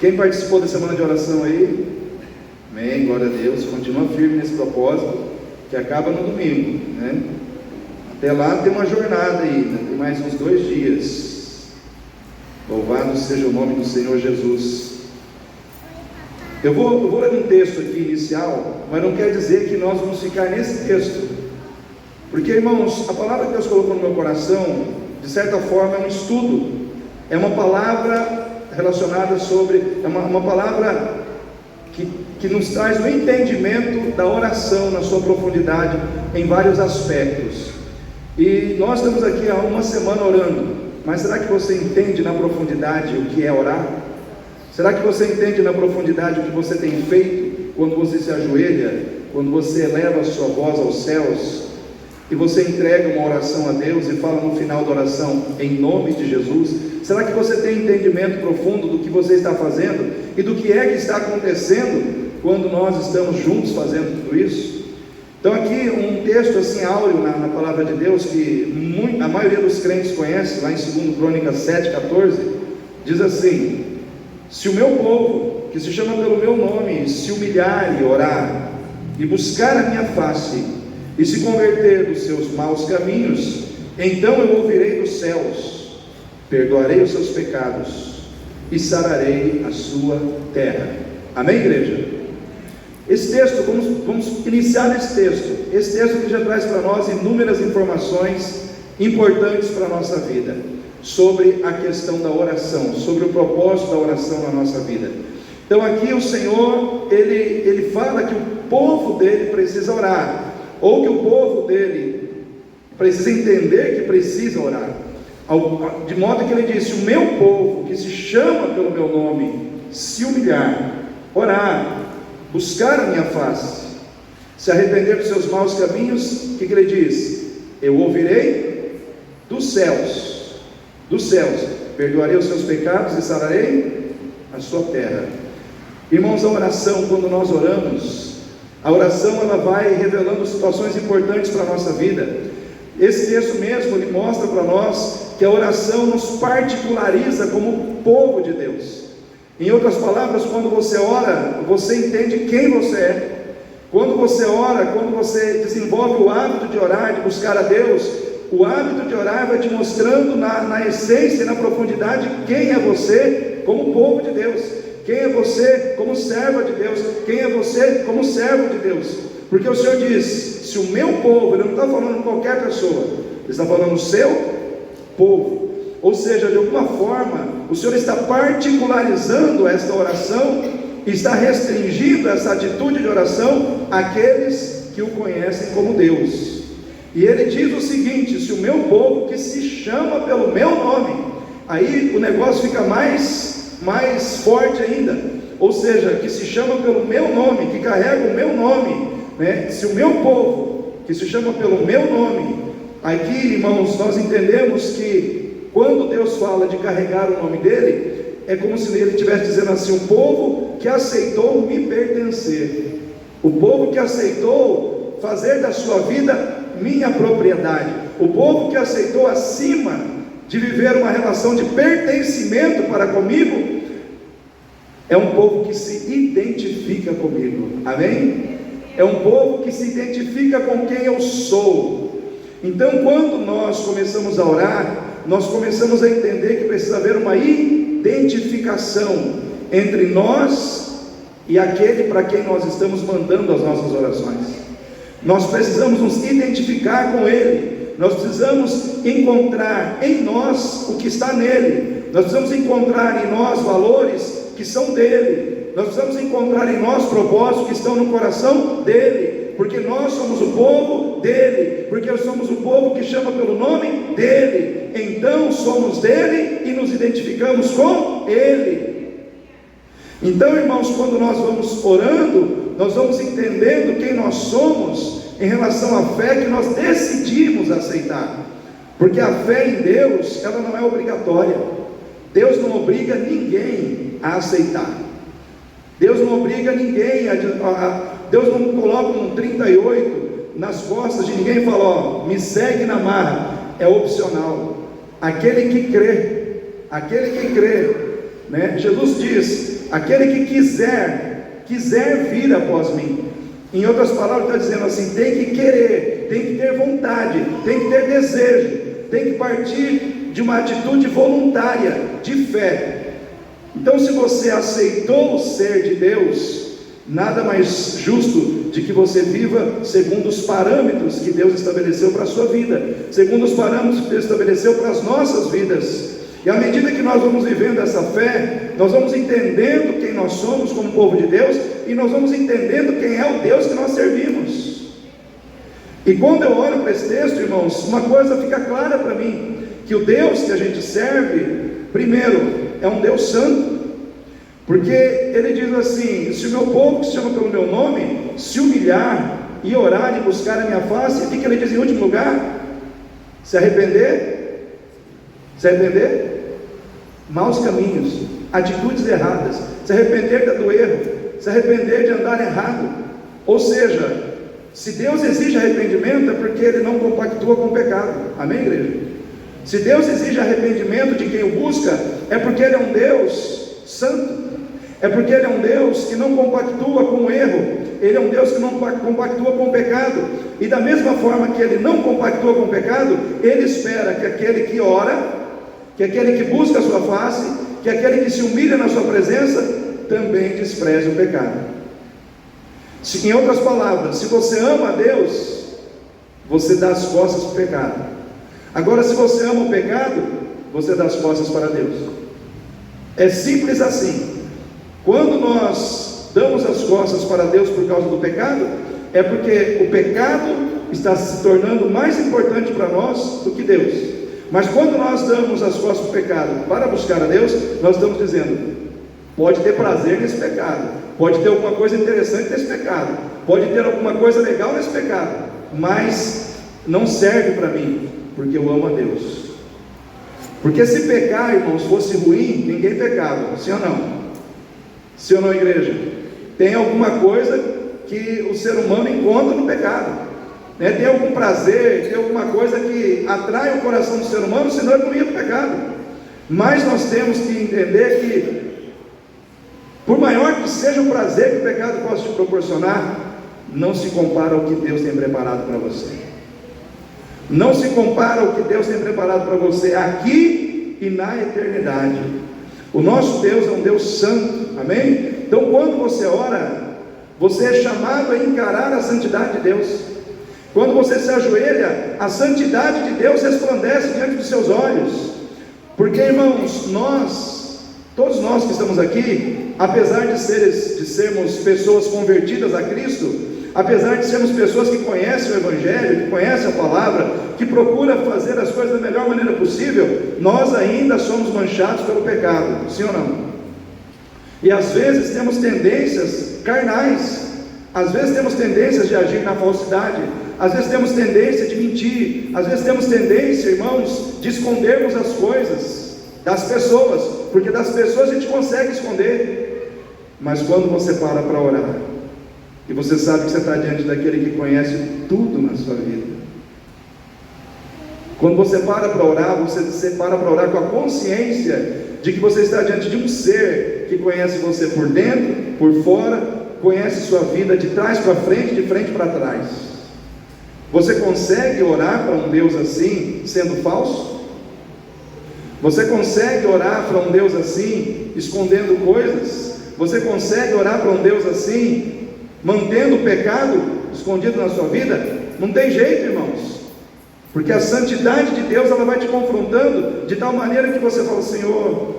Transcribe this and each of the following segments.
Quem participou da semana de oração aí? Amém, glória a Deus. Continua firme nesse propósito, que acaba no domingo, né? Até lá tem uma jornada ainda, tem mais uns 2 dias. Louvado seja o nome do Senhor Jesus. Eu vou ler um texto aqui inicial, mas não quer dizer que nós vamos ficar nesse texto, porque, irmãos, a palavra que Deus colocou no meu coração, de certa forma, é um estudo, é uma palavra relacionada sobre, é uma palavra que nos traz o entendimento da oração na sua profundidade, em vários aspectos. E nós estamos aqui há uma semana orando, mas será que você entende na profundidade o que é orar? Será que você entende na profundidade o que você tem feito quando você se ajoelha, quando você eleva a sua voz aos céus e você entrega uma oração a Deus e fala no final da oração, em nome de Jesus? Será que você tem entendimento profundo do que você está fazendo e do que é que está acontecendo quando nós estamos juntos fazendo tudo isso? Então aqui um texto assim áureo na palavra de Deus, que a maioria dos crentes conhece, lá em 2 Crônicas 7,14, diz assim: se o meu povo, que se chama pelo meu nome, se humilhar e orar, e buscar a minha face, e se converter dos seus maus caminhos, então eu ouvirei dos céus, perdoarei os seus pecados, e sararei a sua terra. Amém, igreja? Esse texto, vamos iniciar nesse texto. Esse texto que já traz para nós inúmeras informações importantes para a nossa vida, sobre a questão da oração, sobre o propósito da oração na nossa vida. Então aqui o Senhor, ele fala que o povo dele precisa orar, ou que o povo dele precisa entender que precisa orar, de modo que ele disse: o meu povo, que se chama pelo meu nome, se humilhar, orar, buscar a minha face, se arrepender dos seus maus caminhos, o que ele diz? Eu ouvirei dos céus, perdoarei os seus pecados e sararei a sua terra. Irmãos, a oração, quando nós oramos, a oração ela vai revelando situações importantes para a nossa vida. Esse texto mesmo, ele mostra para nós que a oração nos particulariza como povo de Deus. Em outras palavras, quando você ora, você entende quem você é. Quando você ora, quando você desenvolve o hábito de orar, de buscar a Deus, o hábito de orar vai te mostrando na essência e na profundidade quem é você como povo de Deus, quem é você como serva de Deus, quem é você como servo de Deus. Porque o Senhor diz: se o meu povo, Ele não está falando qualquer pessoa, Ele está falando o seu povo. Ou seja, de alguma forma, o Senhor está particularizando esta oração, está restringindo essa atitude de oração àqueles que o conhecem como Deus. E Ele diz o seguinte: se o meu povo, que se chama pelo meu nome, aí o negócio fica mais forte ainda, ou seja, que se chama pelo meu nome, que carrega o meu nome, né? Se o meu povo, que se chama pelo meu nome, aqui, irmãos, nós entendemos que quando Deus fala de carregar o nome dele, é como se ele estivesse dizendo assim: o povo que aceitou me pertencer, o povo que aceitou fazer da sua vida minha propriedade, o povo que aceitou, acima de viver uma relação de pertencimento para comigo, é um povo que se identifica comigo. Amém? É um povo que se identifica com quem eu sou. Então, quando nós começamos a orar, nós começamos a entender que precisa haver uma identificação entre nós e aquele para quem nós estamos mandando as nossas orações. Nós precisamos nos identificar com Ele, nós precisamos encontrar em nós o que está nele, nós precisamos encontrar em nós valores que são dele, nós precisamos encontrar em nós propósitos que estão no coração dele, porque nós somos o povo dele, porque nós somos o povo que chama pelo nome dele, então somos dele e nos identificamos com ele. Então, irmãos, quando nós vamos orando, nós vamos entendendo quem nós somos em relação à fé que nós decidimos aceitar, porque a fé em Deus, ela não é obrigatória. Deus não obriga ninguém a aceitar, Deus não obriga ninguém Deus não coloca um 38 nas costas de ninguém e fala: ó, me segue na marra. É opcional. Aquele que crê, né? Jesus diz: aquele que quiser vir após mim. Em outras palavras, está dizendo assim: tem que querer, tem que ter vontade, tem que ter desejo, tem que partir de uma atitude voluntária, de fé. Então, se você aceitou ser de Deus, nada mais justo de que você viva segundo os parâmetros que Deus estabeleceu para a sua vida, segundo os parâmetros que Deus estabeleceu para as nossas vidas. E à medida que nós vamos vivendo essa fé, nós vamos entendendo quem nós somos como povo de Deus, e nós vamos entendendo quem é o Deus que nós servimos. E quando eu olho para esse texto, irmãos, uma coisa fica clara para mim: que o Deus que a gente serve, primeiro, é um Deus santo. Porque ele diz assim: se o meu povo, que se chama pelo meu nome, se humilhar e orar e buscar a minha face, o que ele diz em último lugar? Se arrepender, maus caminhos, atitudes erradas, se arrepender do erro, se arrepender de andar errado. Ou seja, se Deus exige arrependimento, é porque Ele não compactua com o pecado. Amém, igreja? Se Deus exige arrependimento de quem o busca, é porque Ele é um Deus santo, é porque Ele é um Deus que não compactua com o erro, Ele é um Deus que não compactua com o pecado. E da mesma forma que Ele não compactua com o pecado, Ele espera que aquele que ora, que aquele que busca a sua face, que aquele que se humilha na sua presença, também despreze o pecado. Em outras palavras, se você ama a Deus, você dá as costas para o pecado. Agora, se você ama o pecado, você dá as costas para Deus. É simples assim. Quando nós damos as costas para Deus por causa do pecado, é porque o pecado está se tornando mais importante para nós do que Deus. Mas quando nós damos as costas para o pecado para buscar a Deus, nós estamos dizendo: pode ter prazer nesse pecado, pode ter alguma coisa interessante nesse pecado, pode ter alguma coisa legal nesse pecado, mas não serve para mim, porque eu amo a Deus. Porque se pecar, irmãos, fosse ruim, ninguém pecava, sim ou não? Sim ou não, igreja? Tem alguma coisa que o ser humano encontra no pecado, né? Tem algum prazer, tem alguma coisa que atrai o coração do ser humano, senão ele não ia no pecado. Mas nós temos que entender que, por maior que seja o prazer que o pecado possa te proporcionar, não se compara ao que Deus tem preparado para você. Não se compara ao que Deus tem preparado para você aqui e na eternidade. O nosso Deus é um Deus santo, amém? Então, quando você ora, você é chamado a encarar a santidade de Deus. Quando você se ajoelha, a santidade de Deus resplandece diante dos seus olhos. Porque, irmãos, todos nós que estamos aqui, apesar de sermos pessoas convertidas a Cristo, apesar de sermos pessoas que conhecem o Evangelho, que conhecem a palavra, que procuram fazer as coisas da melhor maneira possível, nós ainda somos manchados pelo pecado, sim ou não? E às vezes temos tendências carnais, às vezes temos tendências de agir na falsidade, às vezes temos tendência de mentir, às vezes temos tendência, irmãos, de escondermos as coisas das pessoas, porque das pessoas a gente consegue esconder. Mas quando você para orar, e você sabe que você está diante daquele que conhece tudo na sua vida, quando você para orar, você para para orar com a consciência de que você está diante de um ser que conhece você por dentro, por fora, conhece sua vida de trás para frente, de frente para trás. Você consegue orar para um Deus assim, sendo falso? Você consegue orar para um Deus assim, escondendo coisas? Você consegue orar para um Deus assim, mantendo o pecado escondido na sua vida? Não tem jeito, irmãos, porque a santidade de Deus, ela vai te confrontando de tal maneira que você fala: Senhor,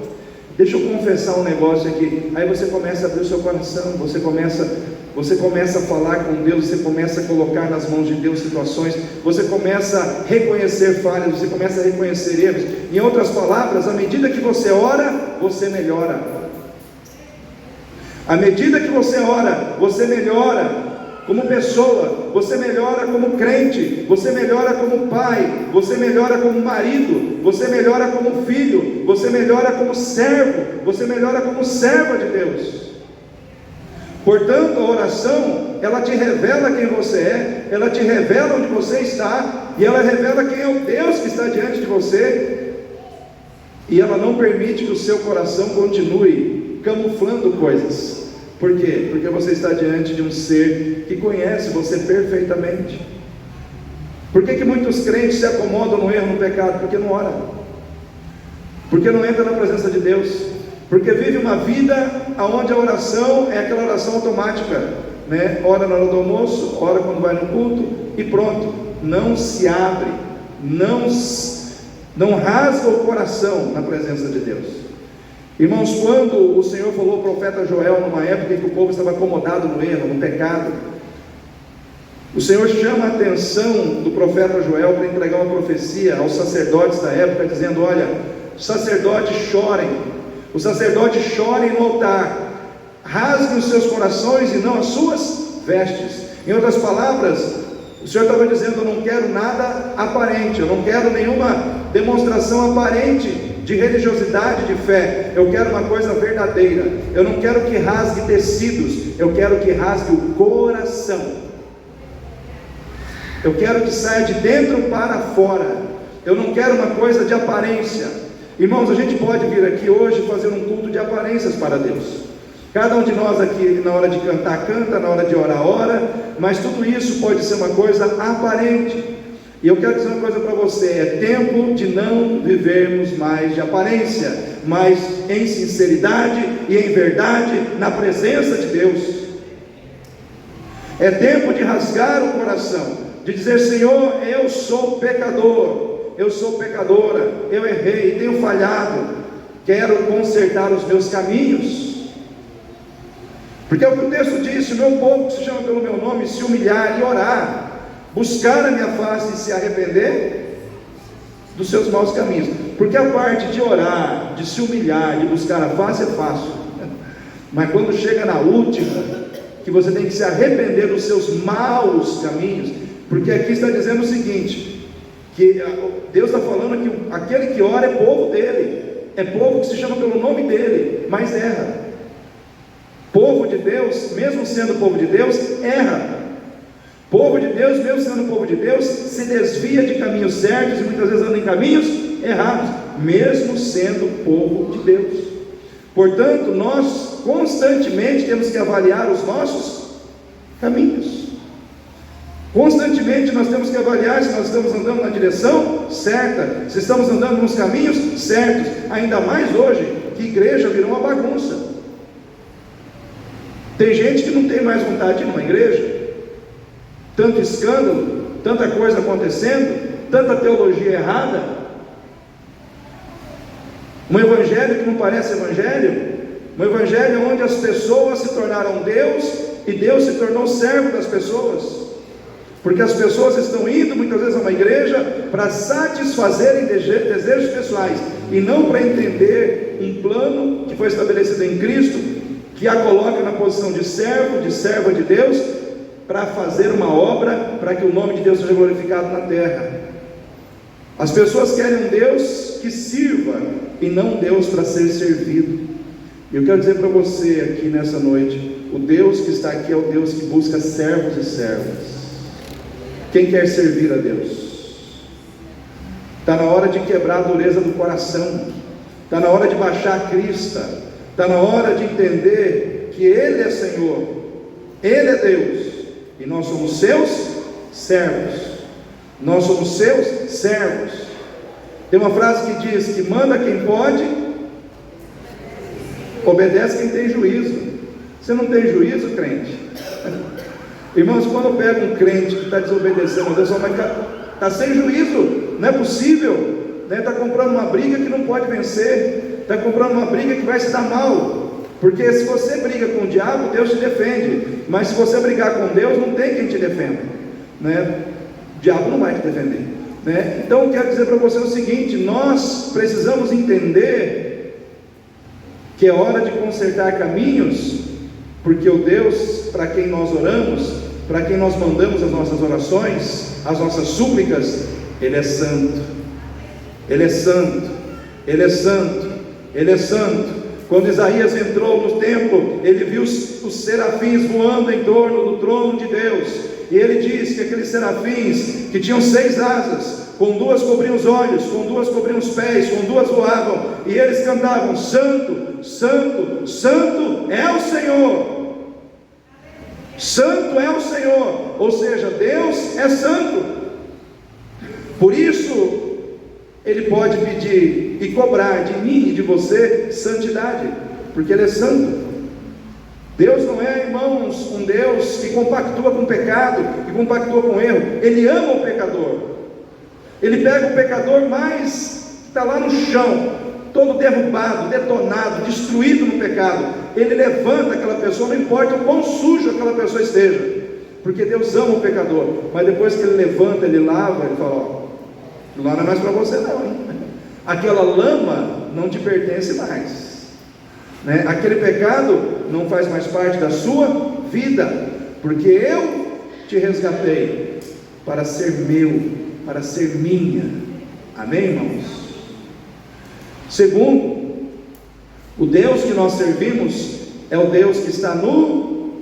deixa eu confessar um negócio aqui. Aí você começa a abrir o seu coração, você começa a falar com Deus, você começa a colocar nas mãos de Deus situações, você começa a reconhecer falhas, você começa a reconhecer erros. Em outras palavras, à medida que você ora, você melhora. À medida que você ora, você melhora como pessoa, você melhora como crente, você melhora como pai, você melhora como marido, você melhora como filho, você melhora como servo, você melhora como serva de Deus. Portanto, a oração, ela te revela quem você é, ela te revela onde você está, e ela revela quem é o Deus que está diante de você, e ela não permite que o seu coração continue camuflando coisas. Por quê? Porque você está diante de um ser que conhece você perfeitamente. Por que muitos crentes se acomodam no erro, no pecado? Porque não ora, porque não entra na presença de Deus, porque vive uma vida onde a oração é aquela oração automática, né? Ora na hora do almoço, ora quando vai no culto e pronto, não se abre, não rasga o coração na presença de Deus. Irmãos, quando o Senhor falou ao profeta Joel, numa época em que o povo estava acomodado no erro, no pecado, o Senhor chama a atenção do profeta Joel para entregar uma profecia aos sacerdotes da época, dizendo: olha, os sacerdotes chorem no altar, rasguem os seus corações e não as suas vestes. Em outras palavras, o Senhor estava dizendo: eu não quero nada aparente, eu não quero nenhuma demonstração aparente de religiosidade, de fé. Eu quero uma coisa verdadeira. Eu não quero que rasgue tecidos, eu quero que rasgue o coração. Eu quero que saia de dentro para fora. Eu não quero uma coisa de aparência. Irmãos, a gente pode vir aqui hoje fazer um culto de aparências para Deus. Cada um de nós aqui, na hora de cantar, canta, na hora de orar, ora, mas tudo isso pode ser uma coisa aparente. E eu quero dizer uma coisa para você: é tempo de não vivermos mais de aparência, mas em sinceridade e em verdade, na presença de Deus. É tempo de rasgar o coração, de dizer: Senhor, eu sou pecador, eu sou pecadora, eu errei, tenho falhado, quero consertar os meus caminhos. Porque é o que o texto diz: se o meu povo, que se chama pelo meu nome, se humilhar e orar, buscar a minha face e se arrepender dos seus maus caminhos. Porque a parte de orar, de se humilhar, de buscar a face é fácil, mas quando chega na última, que você tem que se arrepender dos seus maus caminhos, porque aqui está dizendo o seguinte, que Deus está falando que aquele que ora é povo dele, é povo que se chama pelo nome dele, mas erra. Povo de Deus, mesmo sendo povo de Deus, erra. Povo de Deus, mesmo sendo povo de Deus, se desvia de caminhos certos e muitas vezes anda em caminhos errados, mesmo sendo povo de Deus. Portanto, nós constantemente temos que avaliar os nossos caminhos. Constantemente nós temos que avaliar se nós estamos andando na direção certa, se estamos andando nos caminhos certos. Ainda mais hoje, que igreja virou uma bagunça. Tem gente que não tem mais vontade de ir numa igreja. Tanto escândalo, tanta coisa acontecendo, tanta teologia errada, um evangelho que não parece evangelho, um evangelho onde as pessoas se tornaram Deus e Deus se tornou servo das pessoas, porque as pessoas estão indo muitas vezes a uma igreja para satisfazerem desejos pessoais e não para entender um plano que foi estabelecido em Cristo, que a coloca na posição de servo, de serva de Deus, para fazer uma obra, para que o nome de Deus seja glorificado na terra. As pessoas querem um Deus que sirva, e não um Deus para ser servido. E eu quero dizer para você aqui nessa noite, o Deus que está aqui é o Deus que busca servos e servas. Quem quer servir a Deus? Está na hora de quebrar a dureza do coração, está na hora de baixar a crista, está na hora de entender que Ele é Senhor, Ele é Deus, e nós somos seus servos. Nós somos seus servos. Tem uma frase que diz que manda quem pode, obedece quem tem juízo. Você não tem juízo, crente? Irmãos, quando eu pego um crente que está desobedecendo a Deus, está sem juízo, não é possível, né? Está comprando uma briga que não pode vencer, está comprando uma briga que vai se dar mal. Porque se você briga com o diabo, Deus te defende. Mas se você brigar com Deus, não tem quem te defenda, né? O diabo não vai te defender, né? Então eu quero dizer para você o seguinte: nós precisamos entender que é hora de consertar caminhos, porque o Deus para quem nós oramos, para quem nós mandamos as nossas orações, as nossas súplicas, Ele é santo, Ele é santo, Ele é santo, Ele é santo. Quando Isaías entrou no templo, ele viu os serafins voando em torno do trono de Deus, e ele diz que aqueles serafins, que tinham 6 asas, com 2 cobriam os olhos, com 2 cobriam os pés, com 2 voavam, e eles cantavam: Santo, santo, santo é o Senhor. Santo é o Senhor, ou seja, Deus é santo. Por isso, Ele pode pedir e cobrar de mim e de você santidade, porque Ele é santo. Deus não é, irmãos, um Deus que compactua com o pecado, que compactua com o erro. Ele ama o pecador. Ele pega o pecador mais que está lá no chão, todo derrubado, detonado, destruído no pecado. Ele levanta aquela pessoa, não importa o quão sujo aquela pessoa esteja, porque Deus ama o pecador. Mas depois que Ele levanta, Ele lava, Ele fala: ó, lá não é mais para você não, hein? Aquela lama não te pertence mais, né? Aquele pecado não faz mais parte da sua vida, porque eu te resgatei para ser meu, para ser minha. Amém, irmãos? Segundo, o Deus que nós servimos é o Deus que está nos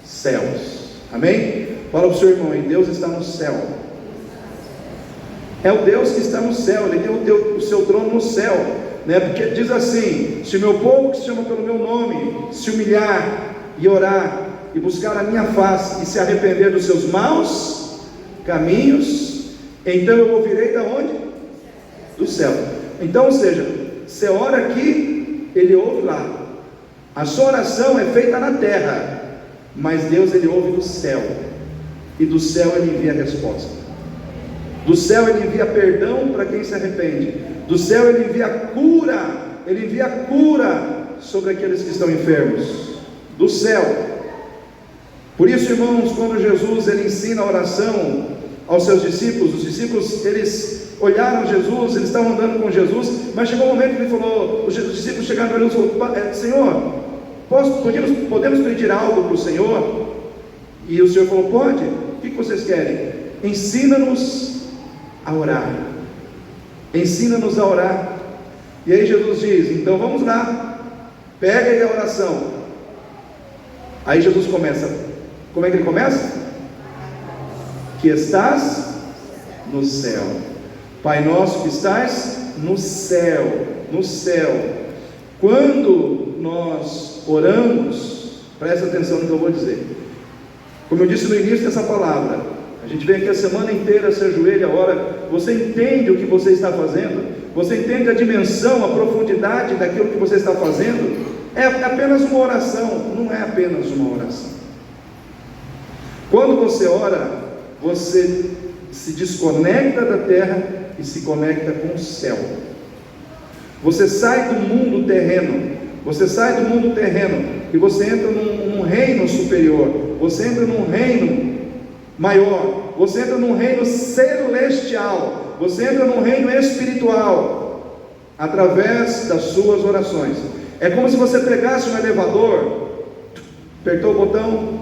céus. Amém? Fala para o seu irmão aí: Deus está no céu. É o Deus que está no céu. Ele tem o seu trono no céu, né? Porque diz assim: se o meu povo, que se chama pelo meu nome, se humilhar e orar e buscar a minha face e se arrepender dos seus maus caminhos, então eu ouvirei da onde? Do céu. Então, ou seja, você ora aqui, Ele ouve lá. A sua oração é feita na terra, mas Deus, Ele ouve do céu, e do céu Ele envia a resposta. Do céu Ele envia perdão para quem se arrepende. Do céu Ele envia cura. Ele envia cura sobre aqueles que estão enfermos. Do céu. Por isso, irmãos, quando Jesus Ele ensina a oração aos seus discípulos, os discípulos, eles olharam Jesus, eles estavam andando com Jesus, mas chegou um momento que Ele falou, os discípulos chegaram para Ele e falaram: Senhor, podemos pedir algo para o Senhor? E o Senhor falou: pode. O que vocês querem? Ensina-nos a orar. Ensina-nos a orar. E aí Jesus diz: então vamos lá, pega aí a oração. Aí Jesus começa. Como é que Ele começa? Que estás no céu. Pai nosso que estás no céu. No céu. Quando nós oramos, presta atenção no que eu vou dizer. Como eu disse no início dessa palavra, a gente vem aqui a semana inteira, se ajoelha, ora. Você entende o que você está fazendo? Você entende a dimensão, a profundidade daquilo que você está fazendo? É apenas uma oração. Não é apenas uma oração. Quando você ora, você se desconecta da terra e se conecta com o céu. Você sai do mundo terreno. Você sai do mundo terreno e você entra num reino superior. Você entra num reino maior. Você entra num reino celestial. Você entra num reino espiritual através das suas orações. É como se você pegasse um elevador, apertou o botão,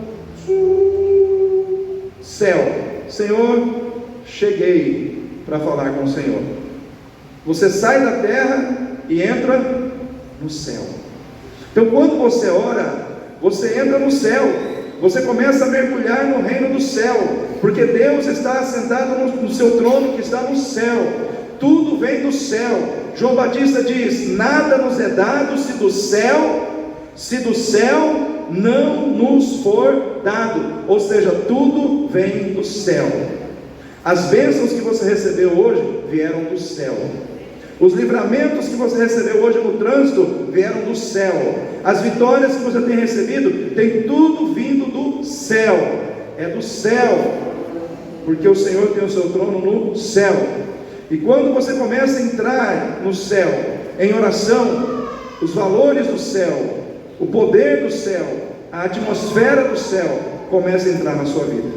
céu. Senhor, cheguei para falar com o Senhor. Você sai da terra e entra no céu. Então, quando você ora, você entra no céu. Você começa a mergulhar no reino do céu, porque Deus está assentado no seu trono que está no céu. Tudo vem do céu. João Batista diz: nada nos é dado se do céu não nos for dado. Ou seja, tudo vem do céu. As bênçãos que você recebeu hoje vieram do céu. Os livramentos que você recebeu hoje no trânsito vieram do céu. As vitórias que você tem recebido, tem tudo vindo do céu. É do céu, porque o Senhor tem o seu trono no céu. E quando você começa a entrar no céu, em oração, os valores do céu, o poder do céu, a atmosfera do céu começa a entrar na sua vida.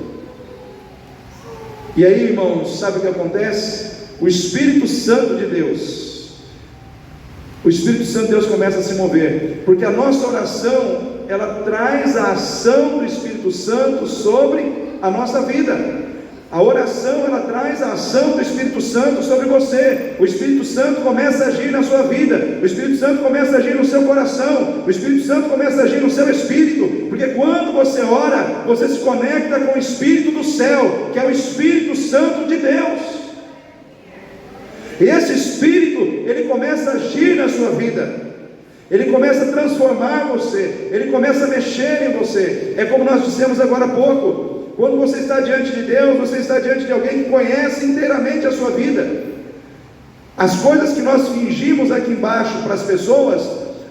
E aí, irmãos, sabe o que acontece? O Espírito Santo de Deus, o Espírito Santo de Deus começa a se mover, porque a nossa oração, ela traz a ação do Espírito Santo sobre a nossa vida. A oração, ela traz a ação do Espírito Santo sobre você. O Espírito Santo começa a agir na sua vida. O Espírito Santo começa a agir no seu coração. O Espírito Santo começa a agir no seu espírito. Porque quando você ora, você se conecta com o Espírito do céu, que é o Espírito Santo de Deus. E esse Espírito, ele começa a agir na sua vida. Ele começa a transformar você, Ele começa a mexer em você. É como nós dissemos agora há pouco: quando você está diante de Deus, você está diante de alguém que conhece inteiramente a sua vida. As coisas que nós fingimos aqui embaixo para as pessoas,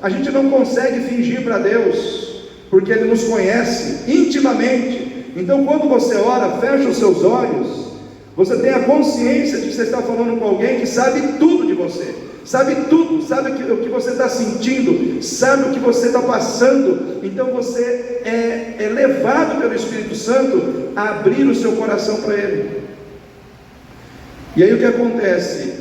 a gente não consegue fingir para Deus, porque Ele nos conhece intimamente. Então quando você ora, fecha os seus olhos, você tem a consciência de que você está falando com alguém que sabe tudo de você, sabe tudo, sabe o que você está sentindo, sabe o que você está passando. Então você é levado pelo Espírito Santo a abrir o seu coração para Ele. E aí o que acontece?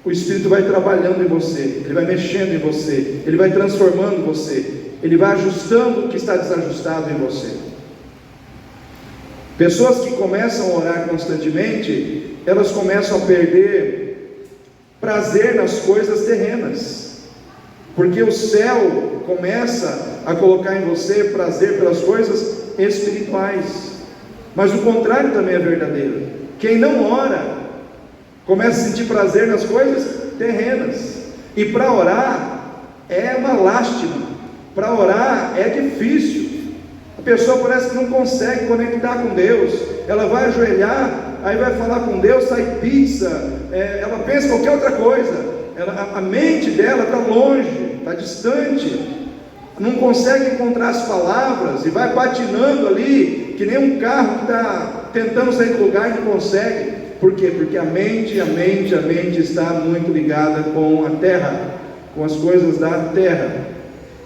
O Espírito vai trabalhando em você, Ele vai mexendo em você, Ele vai transformando você, Ele vai ajustando o que está desajustado em você. Pessoas que começam a orar constantemente, elas começam a perder prazer nas coisas terrenas, porque o céu começa a colocar em você prazer pelas coisas espirituais. Mas o contrário também é verdadeiro. Quem não ora começa a sentir prazer nas coisas terrenas, e para orar é uma lástima, para orar é difícil. A pessoa parece que não consegue conectar com Deus. Ela vai ajoelhar, aí vai falar com Deus, sai pizza, ela pensa em qualquer outra coisa, a mente dela está longe, está distante, não consegue encontrar as palavras, e vai patinando ali, que nem um carro que está tentando sair do lugar e não consegue. Por quê? Porque a mente está muito ligada com a terra, com as coisas da terra.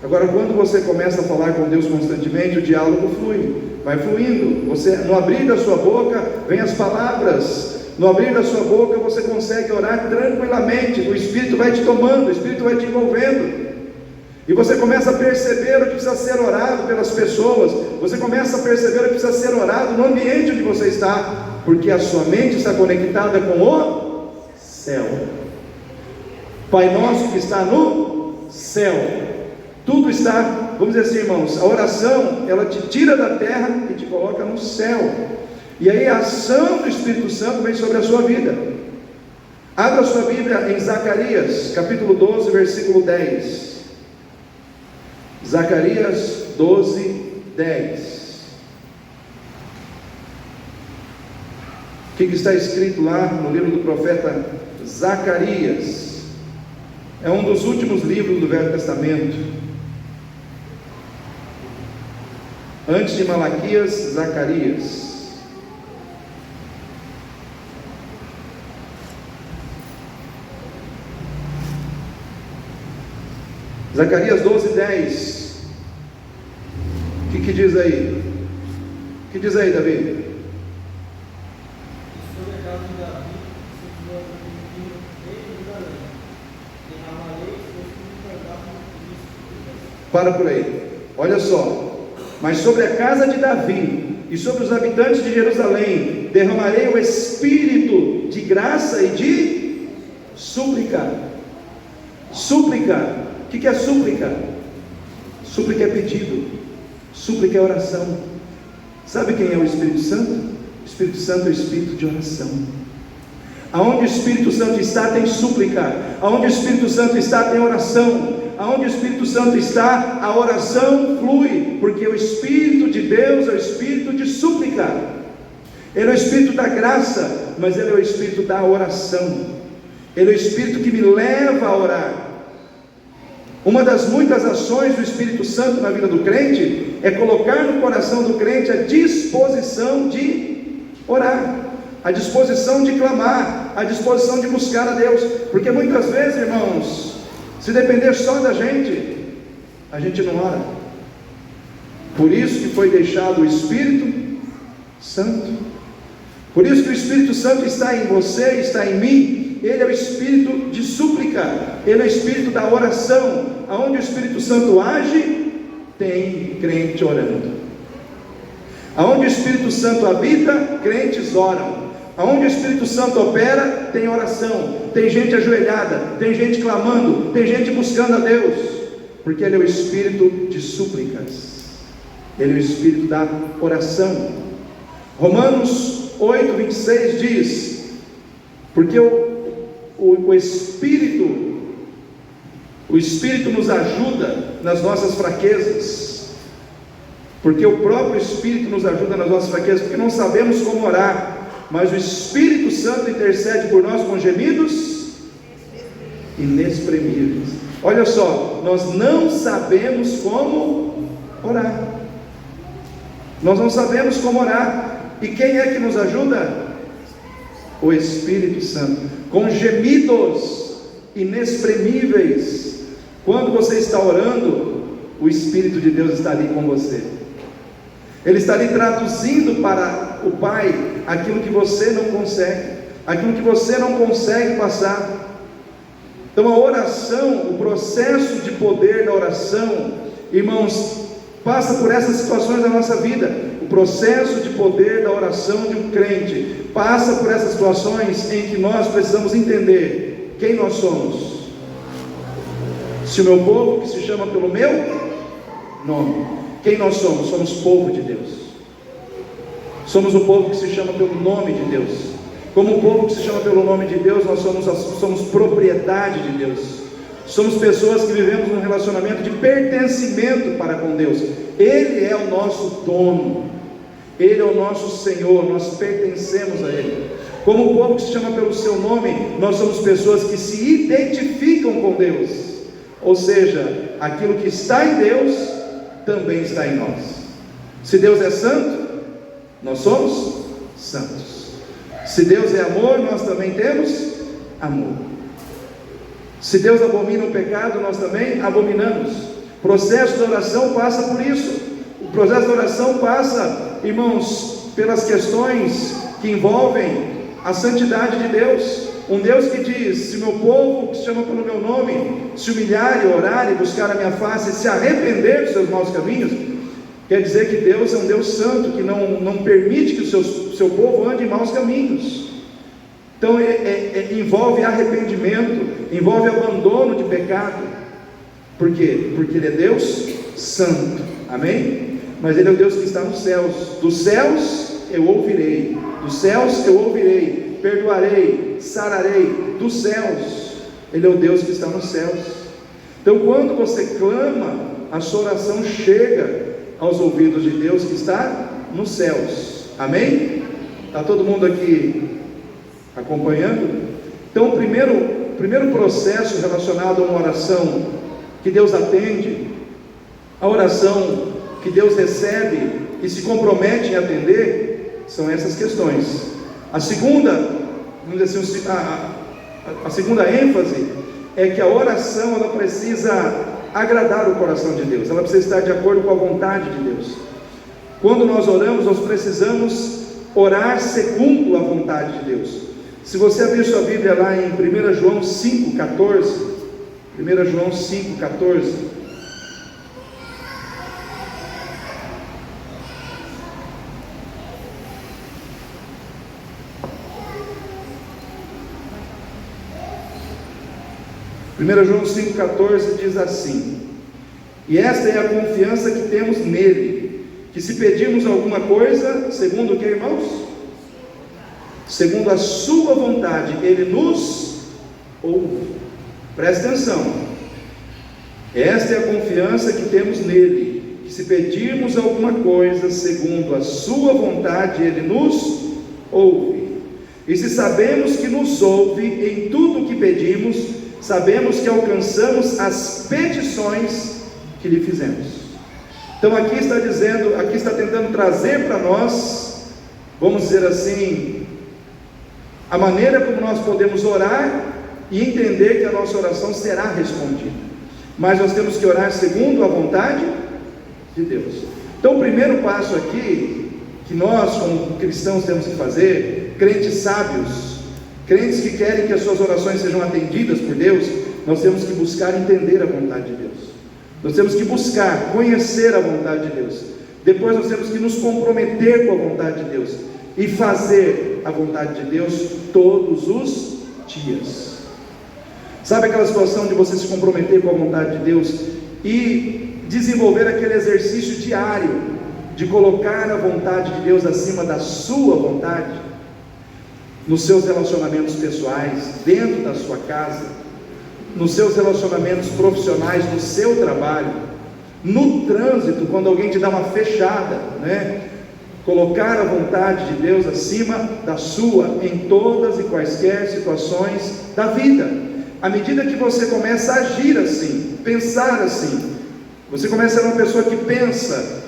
Agora, quando você começa a falar com Deus constantemente, o diálogo flui, vai fluindo. Você, no abrir da sua boca, vem as palavras. No abrir da sua boca, você consegue orar tranquilamente. O Espírito vai te tomando, o Espírito vai te envolvendo. E você começa a perceber o que precisa ser orado pelas pessoas. Você começa a perceber o que precisa ser orado no ambiente onde você está, porque a sua mente está conectada com o céu. Pai nosso que está no céu. Tudo está, vamos dizer assim, irmãos, a oração, ela te tira da terra e te coloca no céu. E aí a ação do Espírito Santo vem sobre a sua vida. Abra a sua Bíblia em Zacarias, capítulo 12, versículo 10. Zacarias 12, 10. O que está escrito lá no livro do profeta Zacarias? É um dos últimos livros do Velho Testamento. Antes de Malaquias, Zacarias. Zacarias 12, 10. O que diz aí? O que diz aí, Davi? Para por aí, olha só. Mas sobre a casa de Davi e sobre os habitantes de Jerusalém derramarei o espírito de graça e de súplica. Súplica, o que é súplica? Súplica é pedido, súplica é oração. Sabe quem é o Espírito Santo? O Espírito Santo é o espírito de oração. Aonde o Espírito Santo está, tem súplica. Aonde o Espírito Santo está, tem oração. Aonde o Espírito Santo está, a oração flui, porque o Espírito de Deus é o espírito de súplica. Ele é o espírito da graça, mas ele é o espírito da oração. Ele é o espírito que me leva a orar. Uma das muitas ações do Espírito Santo na vida do crente é colocar no coração do crente a disposição de orar, a disposição de clamar, a disposição de buscar a Deus. Porque muitas vezes, irmãos, se depender só da gente, a gente não ora. Por isso que foi deixado o Espírito Santo. Por isso que o Espírito Santo está em você, está em mim. Ele é o espírito de súplica, ele é o espírito da oração. Aonde o Espírito Santo age, tem crente orando. Aonde o Espírito Santo habita, crentes oram. Aonde o Espírito Santo opera, tem oração, tem gente ajoelhada, tem gente clamando, tem gente buscando a Deus, porque ele é o espírito de súplicas, ele é o espírito da oração. Romanos 8, 26 diz: porque o espírito O Espírito nos ajuda nas nossas fraquezas, porque o próprio Espírito nos ajuda nas nossas fraquezas, porque não sabemos como orar, mas o Espírito Santo intercede por nós com gemidos inexprimíveis. Olha só, nós não sabemos como orar. Nós não sabemos como orar. E quem é que nos ajuda? O Espírito Santo, com gemidos inexprimíveis. Quando você está orando, o Espírito de Deus está ali com você. Ele está ali traduzindo para o Pai aquilo que você não consegue, aquilo que você não consegue passar. Então a oração, o processo de poder da oração, irmãos, passa por essas situações da nossa vida. O processo de poder da oração de um crente passa por essas situações em que nós precisamos entender quem nós somos. Se o meu povo, que se chama pelo meu nome, quem nós somos? Somos povo de Deus. Somos o povo que se chama pelo nome de Deus. Como o povo que se chama pelo nome de Deus, nós somos propriedade de Deus. Somos pessoas que vivemos um relacionamento de pertencimento para com Deus. Ele é o nosso dono, Ele é o nosso Senhor, nós pertencemos a Ele. Como o povo que se chama pelo seu nome, nós somos pessoas que se identificam com Deus. Ou seja, aquilo que está em Deus, também está em nós. Se Deus é santo, nós somos santos. Se Deus é amor, nós também temos amor. Se Deus abomina o pecado, nós também abominamos. O processo de oração passa por isso. O processo de oração passa, irmãos, pelas questões que envolvem a santidade de Deus. Um Deus que diz: se meu povo, que se chama pelo meu nome, se humilhar e orar e buscar a minha face, e se arrepender dos seus maus caminhos, quer dizer que Deus é um Deus santo, que não permite que o seu povo ande em maus caminhos. Então envolve arrependimento, envolve abandono de pecado. Por quê? Porque Ele é Deus santo, amém? Mas Ele é o Deus que está nos céus. Dos céus eu ouvirei, dos céus eu ouvirei, perdoarei, sararei, dos céus. Ele é o Deus que está nos céus. Então quando você clama, a sua oração chega aos ouvidos de Deus que está nos céus, amém? Está todo mundo aqui acompanhando? Então o primeiro processo relacionado a uma oração que Deus atende, a oração que Deus recebe e se compromete em atender, são essas questões. A segunda, vamos dizer assim, a segunda ênfase é que a oração ela precisa agradar o coração de Deus, ela precisa estar de acordo com a vontade de Deus. Quando nós oramos, nós precisamos orar segundo a vontade de Deus. Se você abrir sua Bíblia lá em 1 João 5,14, 1 João 5,14, João 5,14 diz assim: e esta é a confiança que temos nele, que se pedirmos alguma coisa, segundo o que, irmãos? Segundo a sua vontade, Ele nos ouve. Presta atenção. Esta é a confiança que temos nele, que se pedirmos alguma coisa, segundo a sua vontade, Ele nos ouve. E se sabemos que nos ouve em tudo o que pedimos, sabemos que alcançamos as petições que lhe fizemos. Então aqui está dizendo, aqui está tentando trazer para nós, vamos dizer assim, a maneira como nós podemos orar e entender que a nossa oração será respondida. Mas nós temos que orar segundo a vontade de Deus. Então o primeiro passo aqui, que nós como cristãos temos que fazer, crentes sábios, crentes que querem que as suas orações sejam atendidas por Deus, nós temos que buscar entender a vontade de Deus. Nós temos que buscar conhecer a vontade de Deus. Depois nós temos que nos comprometer com a vontade de Deus e fazer a vontade de Deus todos os dias. Sabe aquela situação de você se comprometer com a vontade de Deus e desenvolver aquele exercício diário de colocar a vontade de Deus acima da sua vontade? Nos seus relacionamentos pessoais, dentro da sua casa, nos seus relacionamentos profissionais, no seu trabalho, no trânsito, quando alguém te dá uma fechada, né? Colocar a vontade de Deus acima da sua, em todas e quaisquer situações da vida. À medida que você começa a agir assim, pensar assim, você começa a ser uma pessoa que pensa: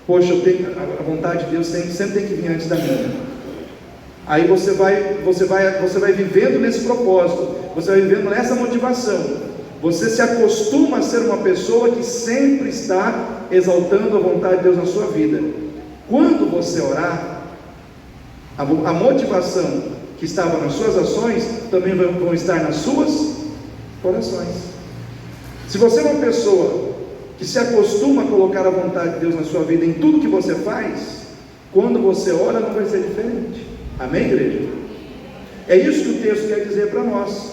poxa, a vontade de Deus sempre tem que vir antes da minha. Aí você vai vivendo nesse propósito, você vai vivendo nessa motivação. Você se acostuma a ser uma pessoa que sempre está exaltando a vontade de Deus na sua vida. Quando você orar, a motivação que estava nas suas ações também vão estar nas suas orações. Se você é uma pessoa que se acostuma a colocar a vontade de Deus na sua vida em tudo que você faz, quando você ora não vai ser diferente. Amém, igreja? É isso que o texto quer dizer para nós.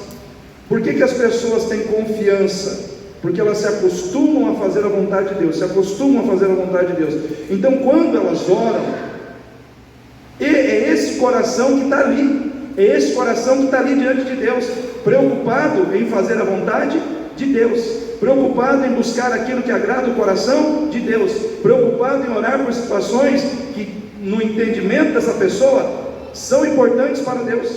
Por que as pessoas têm confiança? Porque elas se acostumam a fazer a vontade de Deus, se acostumam a fazer a vontade de Deus. Então, quando elas oram, é esse coração que está ali, é esse coração que está ali diante de Deus, preocupado em fazer a vontade de Deus, preocupado em buscar aquilo que agrada o coração de Deus, preocupado em orar por situações que, no entendimento dessa pessoa, são importantes para Deus.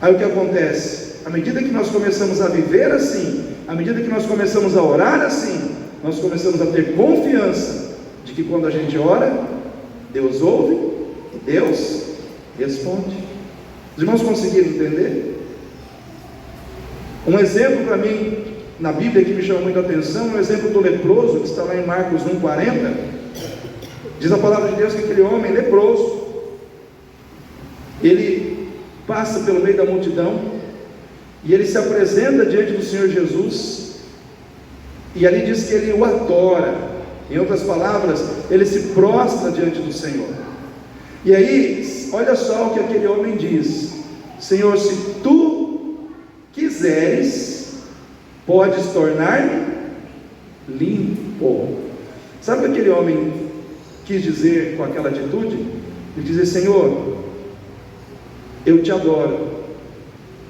Aí o que acontece? À medida que nós começamos a viver assim, à medida que nós começamos a orar assim, nós começamos a ter confiança de que quando a gente ora, Deus ouve e Deus responde. Os irmãos conseguiram entender? Um exemplo para mim na Bíblia que me chama muito a atenção é o exemplo do leproso, que está lá em Marcos 1,40. Diz a palavra de Deus que aquele homem leproso, ele passa pelo meio da multidão e ele se apresenta diante do Senhor Jesus, e ali diz que ele o adora. Em outras palavras, ele se prostra diante do Senhor. E aí, olha só o que aquele homem diz: Senhor, se tu quiseres, podes tornar-me limpo. Sabe o que aquele homem quis dizer com aquela atitude? Ele dizer: Senhor, eu te adoro,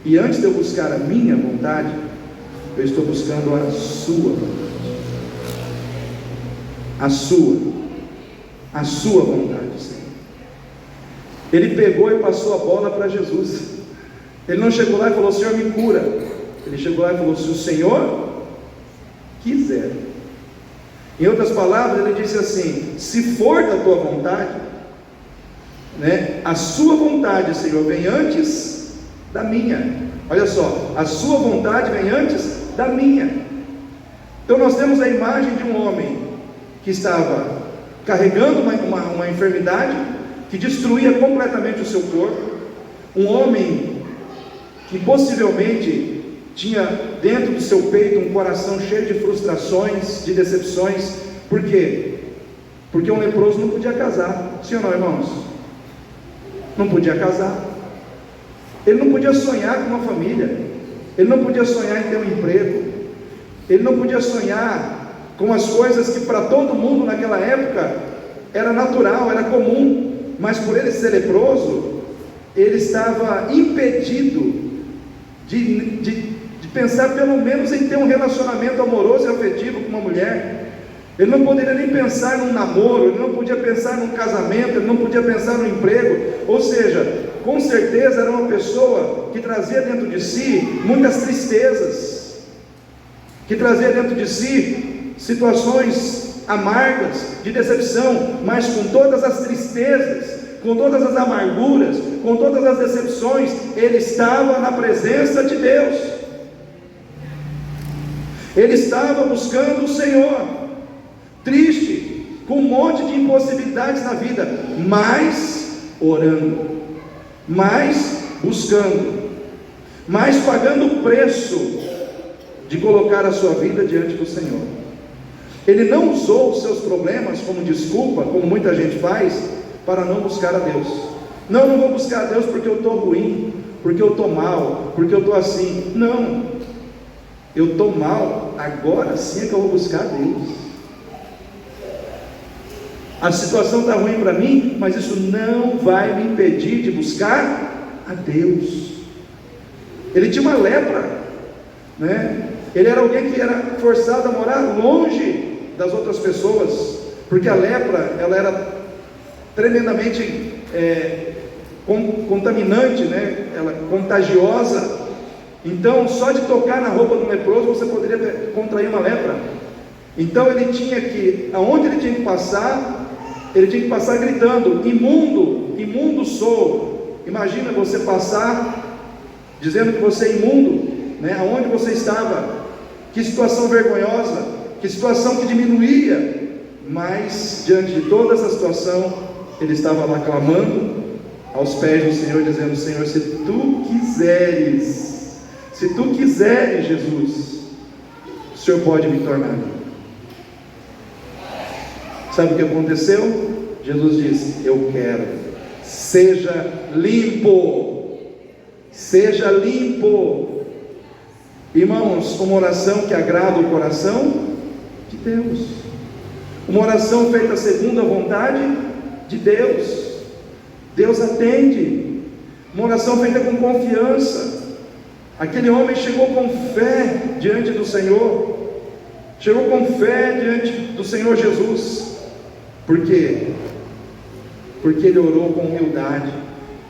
e antes de eu buscar a minha vontade, eu estou buscando a sua vontade. A sua vontade, Senhor. Ele pegou e passou a bola para Jesus. Ele não chegou lá e falou: Senhor, me cura. Ele chegou lá e falou: se o Senhor quiser. Em outras palavras, ele disse assim: se for da tua vontade, né, a sua vontade, Senhor, vem antes da minha. Olha só, a sua vontade vem antes da minha. Então nós temos a imagem de um homem que estava carregando uma enfermidade que destruía completamente o seu corpo, um homem que possivelmente tinha dentro do seu peito um coração cheio de frustrações, de decepções. Por quê? Porque um leproso não podia casar. Sim ou não, irmãos? Não podia casar. Ele não podia sonhar com uma família, ele não podia sonhar em ter um emprego, ele não podia sonhar com as coisas que para todo mundo naquela época era natural, era comum. Mas por ele ser leproso, ele estava impedido de pensar pelo menos em ter um relacionamento amoroso e afetivo com uma mulher. Ele não poderia nem pensar num namoro, ele não podia pensar num casamento, ele não podia pensar no emprego. Ou seja, com certeza era uma pessoa que trazia dentro de si muitas tristezas, que trazia dentro de si situações amargas, de decepção. Mas com todas as tristezas, com todas as amarguras, com todas as decepções, ele estava na presença de Deus, ele estava buscando o Senhor, triste, com um monte de impossibilidades na vida, mas orando, mas buscando, mas pagando o preço de colocar a sua vida diante do Senhor. Ele não usou os seus problemas como desculpa, como muita gente faz, para não buscar a Deus. Não vou buscar a Deus porque eu estou ruim, porque eu estou mal, porque eu estou assim. Não, eu estou mal, agora sim é que eu vou buscar a Deus. A situação está ruim para mim, mas isso não vai me impedir de buscar a Deus. Ele tinha uma lepra, né? Ele era alguém que era forçado a morar longe das outras pessoas, porque a lepra, ela era tremendamente contaminante, né? Ela contagiosa. Então, só de tocar na roupa do leproso, você poderia contrair uma lepra. Então, ele tinha que, aonde ele tinha que passar gritando: imundo, imundo sou. Imagina você passar dizendo que você é imundo, né? Aonde você estava? Que situação vergonhosa, que situação que diminuía. Mas diante de toda essa situação, ele estava lá clamando aos pés do Senhor, dizendo: Senhor, se tu quiseres, Jesus, o Senhor pode me tornar. Sabe o que aconteceu? Jesus disse: eu quero, seja limpo, seja limpo. Irmãos, uma oração que agrada o coração de Deus, uma oração feita segundo a vontade de Deus, Deus atende. Uma oração feita com confiança. Aquele homem chegou com fé diante do Senhor, chegou com fé diante do Senhor Jesus. Por quê? Porque ele orou com humildade.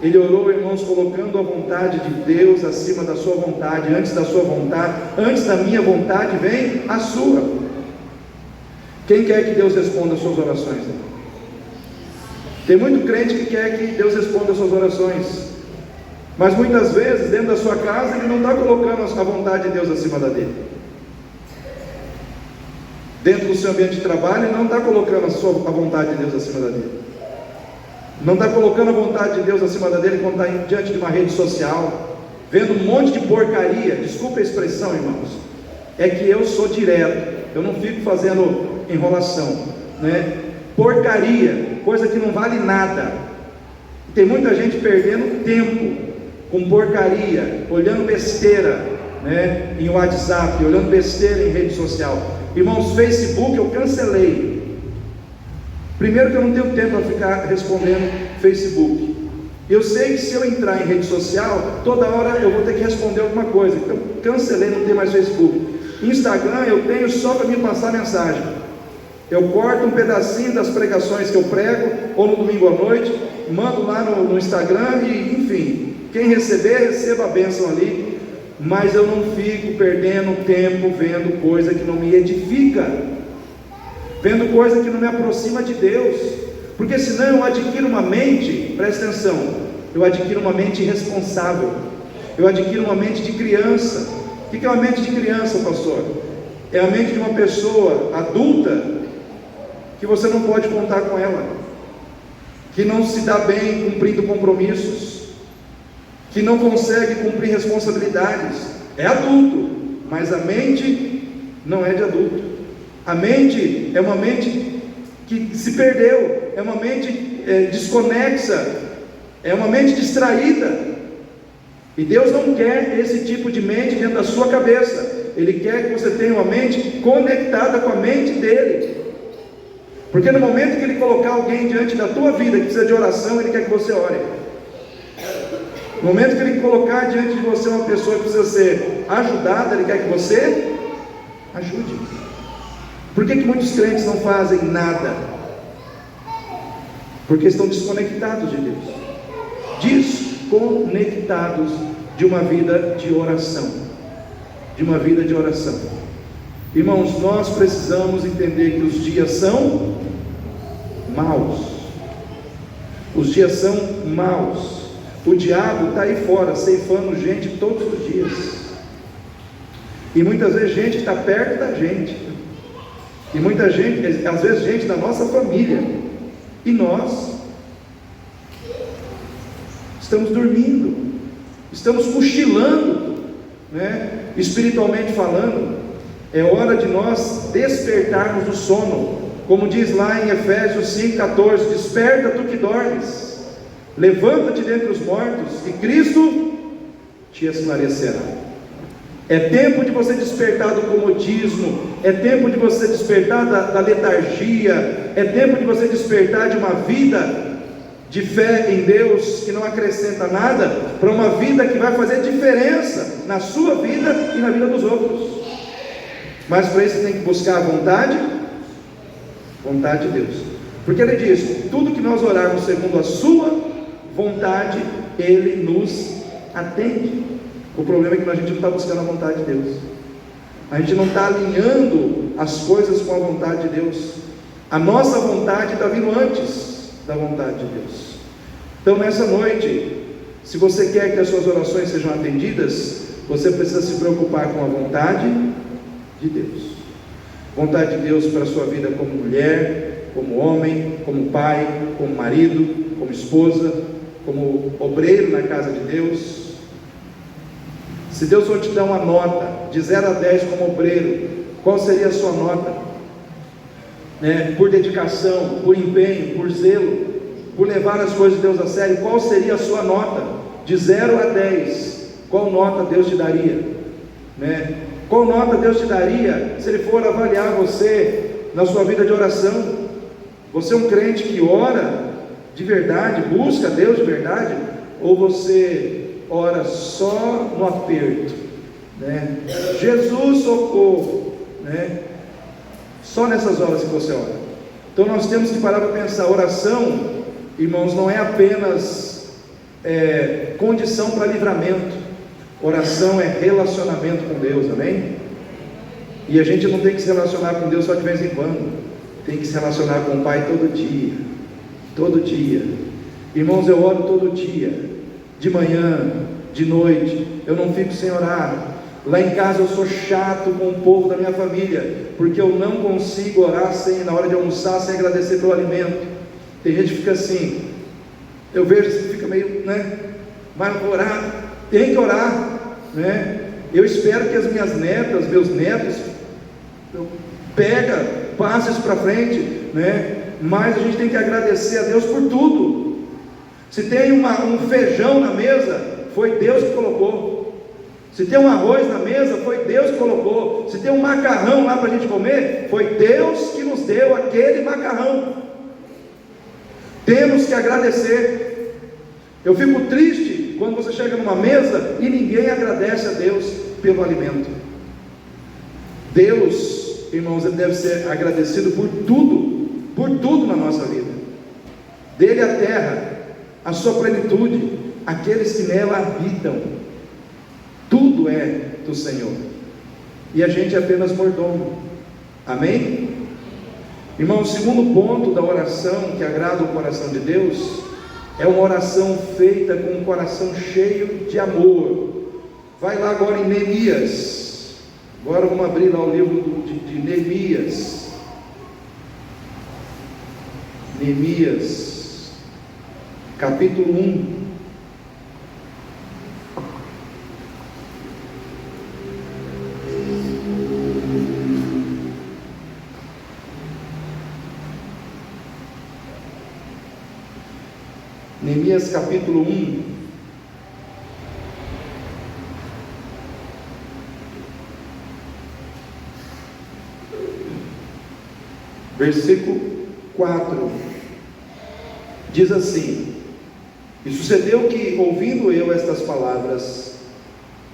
Ele orou, irmãos, colocando a vontade de Deus acima da sua vontade. Antes da sua vontade, antes da minha vontade, vem a sua. Quem quer que Deus responda as suas orações? Tem muito crente que quer que Deus responda as suas orações, mas muitas vezes dentro da sua casa ele não está colocando a vontade de Deus acima da dele. Dentro do seu ambiente de trabalho ele não está colocando a vontade de Deus acima da dele. Não está colocando a vontade de Deus acima da dele quando está diante de uma rede social, vendo um monte de porcaria. Desculpa a expressão, irmãos, é que eu sou direto, eu não fico fazendo enrolação, né? Porcaria, coisa que não vale nada. Tem muita gente perdendo tempo com porcaria, olhando besteira, né, em WhatsApp, olhando besteira em rede social. Irmãos, Facebook eu cancelei. Primeiro que eu não tenho tempo para ficar respondendo Facebook. Eu sei que se eu entrar em rede social, toda hora eu vou ter que responder alguma coisa. Então cancelei, não tem mais Facebook. Instagram eu tenho só para me passar mensagem. Eu corto um pedacinho das pregações que eu prego, ou no domingo à noite, mando lá no Instagram e, enfim, quem receber, receba a bênção ali. Mas eu não fico perdendo tempo vendo coisa que não me edifica, vendo coisa que não me aproxima de Deus, porque senão eu adquiro uma mente, presta atenção, eu adquiro uma mente irresponsável, eu adquiro uma mente de criança. O que é uma mente de criança, pastor? É a mente de uma pessoa adulta, que você não pode contar com ela, que não se dá bem cumprindo compromissos, que não consegue cumprir responsabilidades. É adulto, mas a mente não é de adulto. A mente é uma mente que se perdeu, é uma mente desconexa, é uma mente distraída. E Deus não quer esse tipo de mente dentro da sua cabeça. Ele quer que você tenha uma mente conectada com a mente dele. Porque no momento que Ele colocar alguém diante da tua vida que precisa de oração, Ele quer que você ore. No momento que Ele colocar diante de você uma pessoa que precisa ser ajudada, Ele quer que você ajude. Por que muitos crentes não fazem nada? Porque estão desconectados de Deus, desconectados de uma vida de oração, de uma vida de oração. Irmãos, nós precisamos entender que os dias são maus. Os dias são maus. O diabo está aí fora, ceifando gente todos os dias. E muitas vezes gente que está perto da gente. E muita gente, às vezes gente da nossa família. E nós estamos dormindo, estamos cochilando, né? Espiritualmente falando. É hora de nós despertarmos do sono, como diz lá em Efésios 5,14: desperta tu que dormes, levanta-te dentre os mortos, e Cristo te esclarecerá. É tempo de você despertar do comodismo, é tempo de você despertar da letargia, é tempo de você despertar de uma vida de fé em Deus que não acrescenta nada, para uma vida que vai fazer diferença na sua vida e na vida dos outros. Mas para isso você tem que buscar a vontade de Deus, porque Ele diz: tudo que nós orarmos segundo a sua vontade, Ele nos atende. O problema é que a gente não está buscando a vontade de Deus, a gente não está alinhando as coisas com a vontade de Deus. A nossa vontade está vindo antes da vontade de Deus. Então nessa noite, se você quer que as suas orações sejam atendidas, você precisa se preocupar com a vontade de Deus. Vontade de Deus para a sua vida como mulher, como homem, como pai, como marido, como esposa, como obreiro na casa de Deus. Se Deus for te dar uma nota de 0 a 10 como obreiro, qual seria a sua nota? Por dedicação, por empenho, por zelo, por levar as coisas de Deus a sério, qual seria a sua nota? De 0 a 10, qual nota Deus te daria? Qual nota Deus te daria se Ele for avaliar você na sua vida de oração? Você é um crente que ora de verdade, busca Deus de verdade? Ou você ora só no aperto? Jesus, socorro, só nessas horas que você ora. Então nós temos que parar para pensar. Oração, irmãos, não é apenas condição para livramento. Oração é relacionamento com Deus, amém? E a gente não tem que se relacionar com Deus só de vez em quando, tem que se relacionar com o Pai todo dia, todo dia. Irmãos, eu oro todo dia, de manhã, de noite, eu não fico sem orar. Lá em casa eu sou chato com o povo da minha família, porque eu não consigo orar sem, na hora de almoçar, sem agradecer pelo alimento. Tem gente que fica assim, eu vejo que fica meio, mas orar, tem que orar, Eu espero que as minhas netas, meus netos, passa isso para frente, Mas a gente tem que agradecer a Deus por tudo. Se tem um feijão na mesa, foi Deus que colocou. Se tem um arroz na mesa, foi Deus que colocou. Se tem um macarrão lá para a gente comer, foi Deus que nos deu aquele macarrão. Temos que agradecer. Eu fico triste quando você chega numa mesa e ninguém agradece a Deus pelo alimento. Deus, irmãos, Ele deve ser agradecido por tudo na nossa vida. Dele a terra, a sua plenitude, aqueles que nela habitam. Tudo é do Senhor, e a gente é apenas mordomo, amém? Irmão, o segundo ponto da oração que agrada o coração de Deus é uma oração feita com um coração cheio de amor. Vai lá agora em Neemias, agora vamos abrir lá o livro de Neemias. Neemias, capítulo 1. Neemias capítulo 1, versículo 4, diz assim: e sucedeu que, ouvindo eu estas palavras,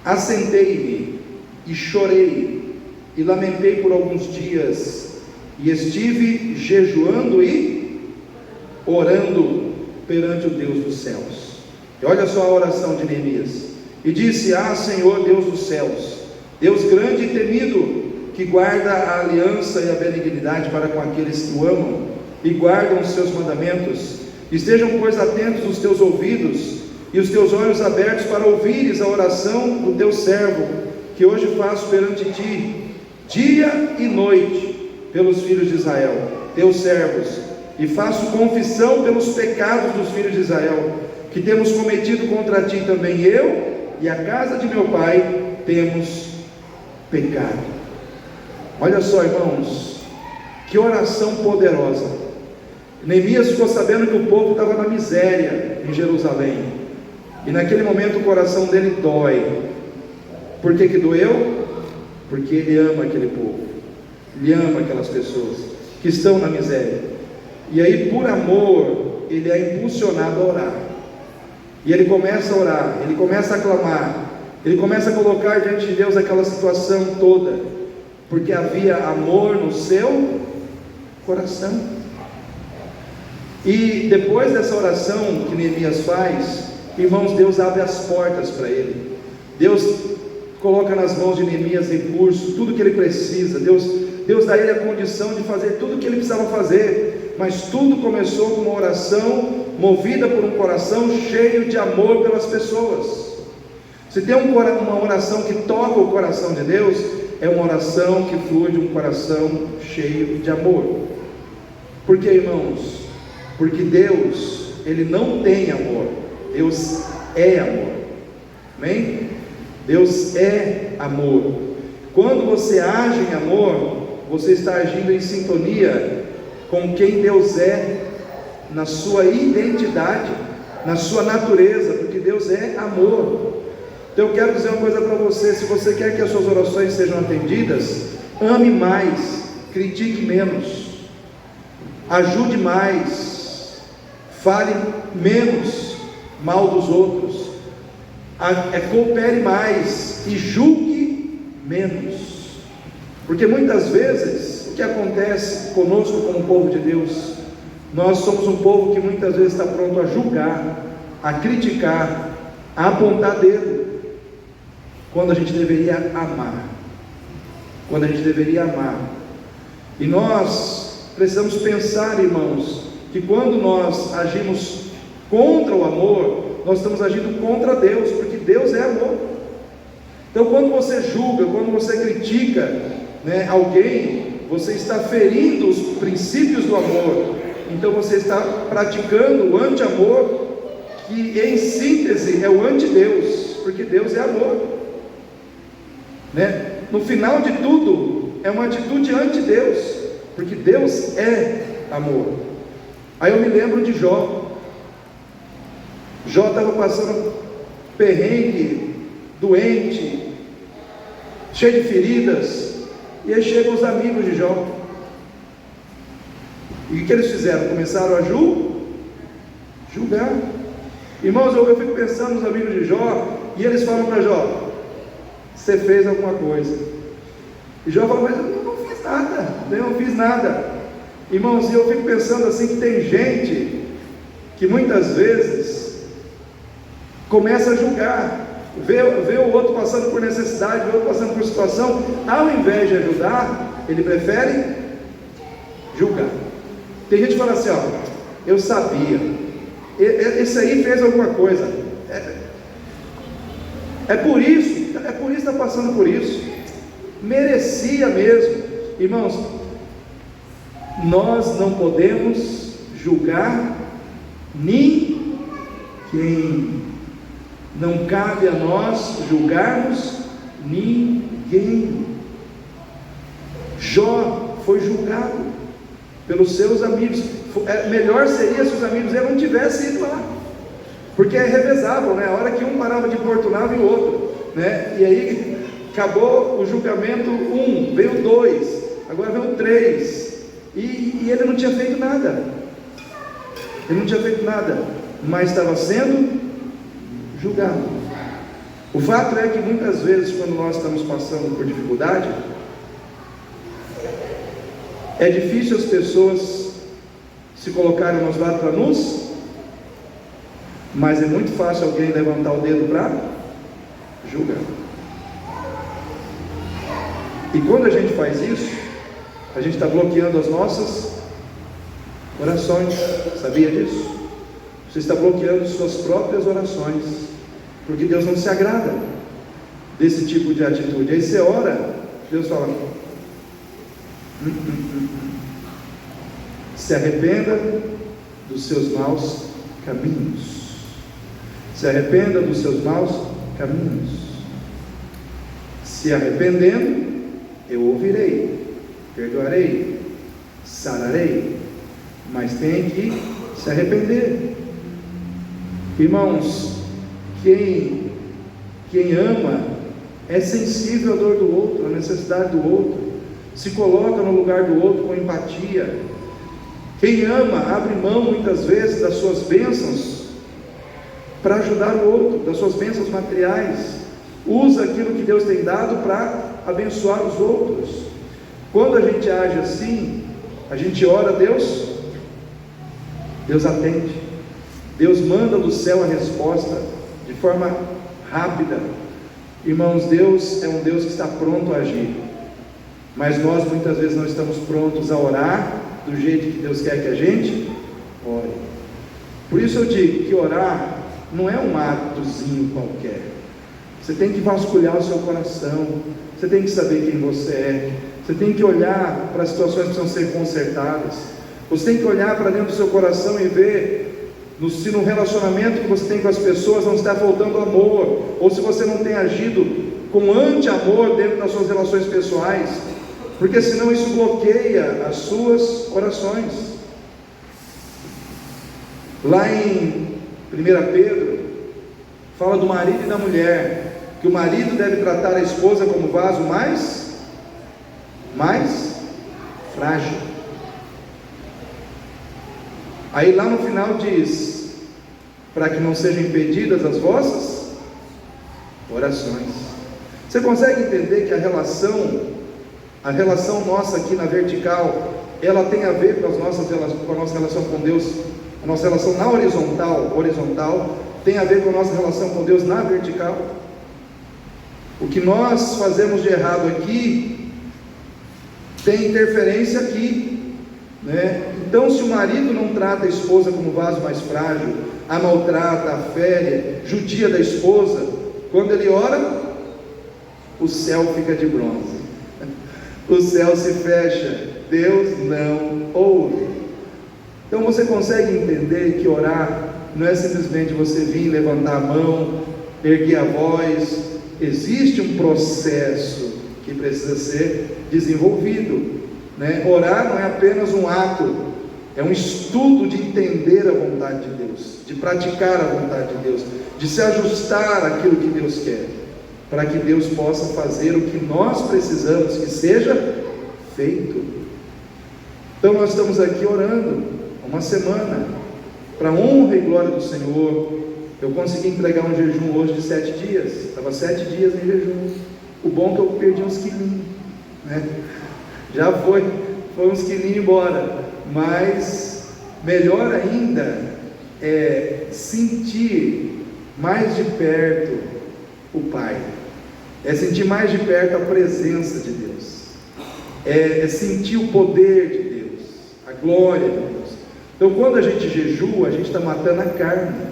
assentei-me e chorei e lamentei por alguns dias, e estive jejuando e orando perante o Deus dos céus. E olha só a oração de Neemias: e disse: Senhor Deus dos céus, Deus grande e temido, que guarda a aliança e a benignidade para com aqueles que o amam e guardam os seus mandamentos, estejam pois atentos os teus ouvidos e os teus olhos abertos para ouvires a oração do teu servo, que hoje faço perante ti, dia e noite, pelos filhos de Israel, teus servos, e faço confissão pelos pecados dos filhos de Israel, que temos cometido contra ti também eu e a casa de meu pai temos pecado. Olha só, irmãos, que oração poderosa. Neemias ficou sabendo que o povo estava na miséria em Jerusalém, e naquele momento o coração dele dói. Por que doeu? Porque ele ama aquele povo, ele ama aquelas pessoas que estão na miséria. E aí, por amor, ele é impulsionado a orar. E ele começa a orar, ele começa a clamar, ele começa a colocar diante de Deus aquela situação toda, porque havia amor no seu coração. E depois dessa oração que Neemias faz, irmãos, Deus abre as portas para ele. Deus coloca nas mãos de Neemias recursos, tudo que ele precisa. Deus dá a ele a condição de fazer tudo o que ele precisava fazer. Mas tudo começou com uma oração movida por um coração cheio de amor pelas pessoas. Se tem uma oração que toca o coração de Deus, é uma oração que flui de um coração cheio de amor. Por que, irmãos? Porque Deus, Ele não tem amor, Deus é amor. Amém? Deus é amor. Quando você age em amor, você está agindo em sintonia com quem Deus é, na sua identidade, na sua natureza, porque Deus é amor. Então eu quero dizer uma coisa para você: se você quer que as suas orações sejam atendidas, ame mais, critique menos, ajude mais, fale menos mal dos outros, coopere mais e julgue menos. Porque muitas vezes o que acontece conosco como povo de Deus, nós somos um povo que muitas vezes está pronto a julgar, a criticar, a apontar dedo, quando a gente deveria amar. Quando a gente deveria amar. E nós precisamos pensar, irmãos, que quando nós agimos contra o amor, nós estamos agindo contra Deus, porque Deus é amor. Então quando você julga, quando você critica, alguém, você está ferindo os princípios do amor. Então você está praticando o anti-amor, que em síntese é o anti-Deus, porque Deus é amor. No final de tudo, é uma atitude anti-Deus, porque Deus é amor. Aí eu me lembro de Jó. Jó estava passando perrengue, doente, cheio de feridas, e aí chegam os amigos de Jó. E o que eles fizeram? Começaram a julgar. Irmãos, eu fico pensando nos amigos de Jó, e eles falam para Jó: você fez alguma coisa. E Jó fala: mas eu não fiz nada, eu não fiz nada. Irmãos, e eu fico pensando assim, que tem gente que muitas vezes começa a julgar, vê o outro passando por necessidade, vê o outro passando por situação, ao invés de ajudar, ele prefere julgar. Tem gente que fala assim: eu sabia, esse aí fez alguma coisa, é por isso que está passando por isso, merecia mesmo. Irmãos, nós não podemos julgar ninguém, não cabe a nós julgarmos ninguém. Jó foi julgado pelos seus amigos. Melhor seria se os amigos não tivessem ido lá, porque revezavam, a hora que um parava de importunar, vinha o outro, e aí acabou o julgamento 1, veio 2, agora veio 3, e ele não tinha feito nada, mas estava sendo julgado. O fato é que muitas vezes, quando nós estamos passando por dificuldade, é difícil as pessoas se colocarem nos lados para nos, mas é muito fácil alguém levantar o dedo para julgar. E quando a gente faz isso, a gente está bloqueando as nossas orações. Sabia disso? Você está bloqueando suas próprias orações, porque Deus não se agrada desse tipo de atitude. Aí você ora, Deus fala: se arrependa dos seus maus caminhos. Se arrependa dos seus maus caminhos. Se arrependendo, eu ouvirei, perdoarei, sararei, mas tem que se arrepender. Irmãos, quem ama é sensível à dor do outro, à necessidade do outro, se coloca no lugar do outro com empatia. Quem ama, abre mão muitas vezes das suas bênçãos para ajudar o outro, das suas bênçãos materiais. Usa aquilo que Deus tem dado para abençoar os outros. Quando a gente age assim, a gente ora a Deus, Deus atende, Deus manda do céu a resposta de forma rápida. Irmãos, Deus é um Deus que está pronto a agir, mas nós muitas vezes não estamos prontos a orar do jeito que Deus quer que a gente ore. Por isso eu digo que orar não é um atozinho qualquer. Você tem que vasculhar o seu coração, você tem que saber quem você é, você tem que olhar para as situações que precisam ser consertadas, você tem que olhar para dentro do seu coração e ver se no relacionamento que você tem com as pessoas não está faltando amor, ou se você não tem agido com anti-amor dentro das suas relações pessoais, porque senão isso bloqueia as suas orações. Lá em 1 Pedro, fala do marido e da mulher, que o marido deve tratar a esposa como vaso mais frágil. Aí lá no final diz, para que não sejam impedidas as vossas orações. Você consegue entender que a relação nossa aqui na vertical, ela tem a ver com a nossa relação com Deus, a nossa relação na horizontal, tem a ver com a nossa relação com Deus na vertical? O que nós fazemos de errado aqui, tem interferência aqui, né? Então, se o marido não trata a esposa como vaso mais frágil, a maltrata, a fere, judia da esposa, quando ele ora, o céu fica de bronze, o céu se fecha, Deus não ouve. Então você consegue entender que orar não é simplesmente você vir, levantar a mão, erguer a voz. Existe um processo que precisa ser desenvolvido, né? Orar não é apenas um ato, é um estudo de entender a vontade de Deus, de praticar a vontade de Deus, de se ajustar àquilo que Deus quer, para que Deus possa fazer o que nós precisamos que seja feito. Então nós estamos aqui orando uma semana, para a honra e glória do Senhor. Eu consegui entregar um jejum hoje de 7 dias, estava 7 dias em jejum. O bom é que eu perdi uns quilinhos, né? Já foi uns quilinhos embora, mas melhor ainda é sentir mais de perto o Pai, é sentir mais de perto a presença de Deus, é sentir o poder de Deus, a glória de Deus. Então quando a gente jejua, a gente está matando a carne.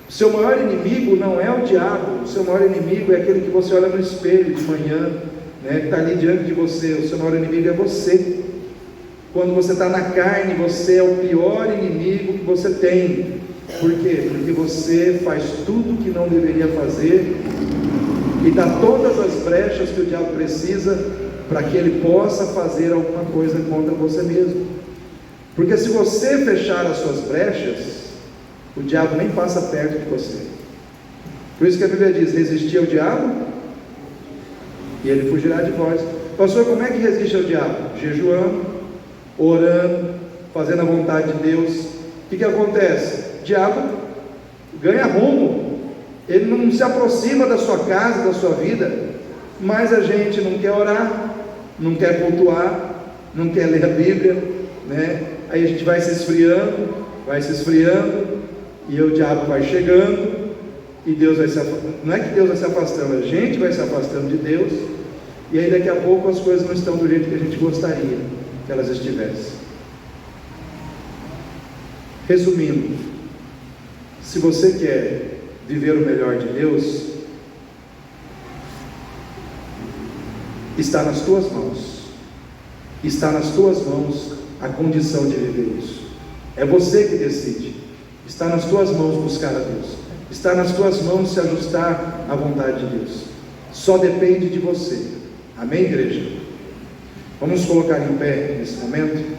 O seu maior inimigo não é o diabo, o seu maior inimigo é aquele que você olha no espelho de manhã, né, que está ali diante de você. O seu maior inimigo é você. Quando você está na carne, você é o pior inimigo que você tem. Por quê? Porque você faz tudo que não deveria fazer e dá todas as brechas que o diabo precisa para que ele possa fazer alguma coisa contra você mesmo. Porque se você fechar as suas brechas, o diabo nem passa perto de você. Por isso que a Bíblia diz: resistir ao diabo e ele fugirá de vós. Pastor, como é que resiste ao diabo? Jejuando, orando, fazendo a vontade de Deus. O que acontece? O diabo ganha rumo, ele não se aproxima da sua casa, da sua vida. Mas a gente não quer orar, não quer cultuar, não quer ler a Bíblia, né? Aí a gente vai se esfriando, e o diabo vai chegando, e Deus vai se afastando. Não é que Deus vai se afastando, a gente vai se afastando de Deus, e aí daqui a pouco as coisas não estão do jeito que a gente gostaria que elas estivessem. Resumindo, se você quer viver o melhor de Deus, está nas tuas mãos, está nas tuas mãos a condição de viver isso. É você que decide. Está nas tuas mãos buscar a Deus, está nas tuas mãos se ajustar à vontade de Deus. Só depende de você. Amém, igreja? Vamos colocar em pé nesse momento.